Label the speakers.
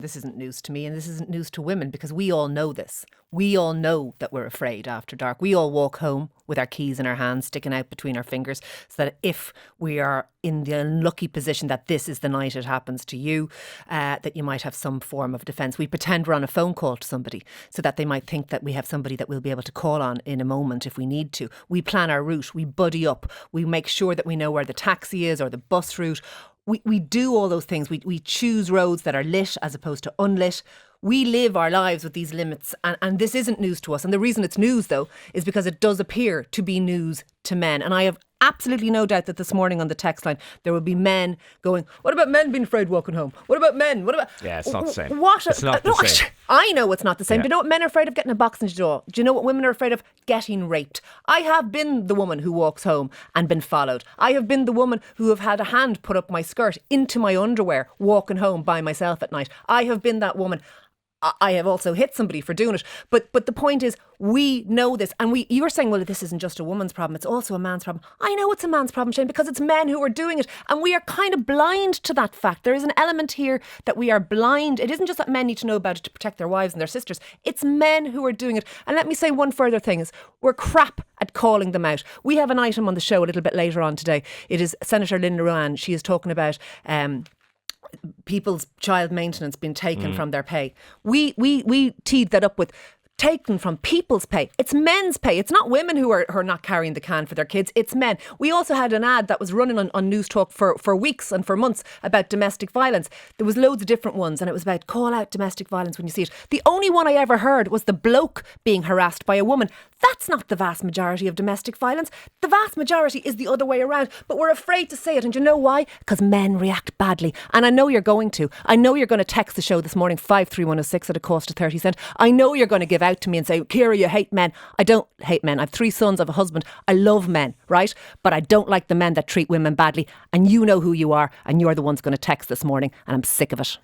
Speaker 1: This isn't news to me, and this isn't news to women, because we all know this. We all know that we're afraid after dark. We all walk home with our keys in our hands, sticking out between our fingers, so that if we are in the unlucky position that this is the night it happens to you, that you might have some form of defence. We pretend we're on a phone call to somebody so that they might think that we have somebody that we'll be able to call on in a moment if we need to. We plan our route. We buddy up. We make sure that we know where the taxi is or the bus route. We do all those things. We choose roads that are lit as opposed to unlit. We live our lives with these limits, and this isn't news to us. And the reason it's news, though, is because it does appear to be news to men. And I have absolutely no doubt that this morning on the text line there will be men going, what about men being afraid walking home? What about men? What about...
Speaker 2: Yeah, it's not the same.
Speaker 1: What?
Speaker 2: It's not the same.
Speaker 1: I know it's not the same.
Speaker 2: Yeah.
Speaker 1: Do you know what men are afraid of? Getting a box in the door. Do you know what women are afraid of? Getting raped. I have been the woman who walks home and been followed. I have been the woman who have had a hand put up my skirt into my underwear walking home by myself at night. I have been that woman. I have also hit somebody for doing it. But the point is, we know this. And you were saying, well, this isn't just a woman's problem, it's also a man's problem. I know it's a man's problem, Shane, because it's men who are doing it. And we are kind of blind to that fact. There is an element here that we are blind. It isn't just that men need to know about it to protect their wives and their sisters. It's men who are doing it. And let me say one further thing is, we're crap at calling them out. We have an item on the show a little bit later on today. It is Senator Linda Ruane. She is talking about... people's child maintenance being taken from their pay. We teed that up with taken from people's pay. It's men's pay. It's not women who are not carrying the can for their kids. It's men. We also had an ad that was running on Newstalk for weeks and for months about domestic violence. There was loads of different ones, and it was about call out domestic violence when you see it. The only one I ever heard was the bloke being harassed by a woman. That's not the vast majority of domestic violence. The vast majority is the other way around. But we're afraid to say it. And you know why? Because men react badly. And I know you're going to. I know you're going to text the show this morning, 53106 at a cost of 30 cents. I know you're going to give out to me and say, Ciara, you hate men. I don't hate men. I have 3 sons, I have a husband. I love men, right? But I don't like the men that treat women badly. And you know who you are. And you're the ones going to text this morning. And I'm sick of it.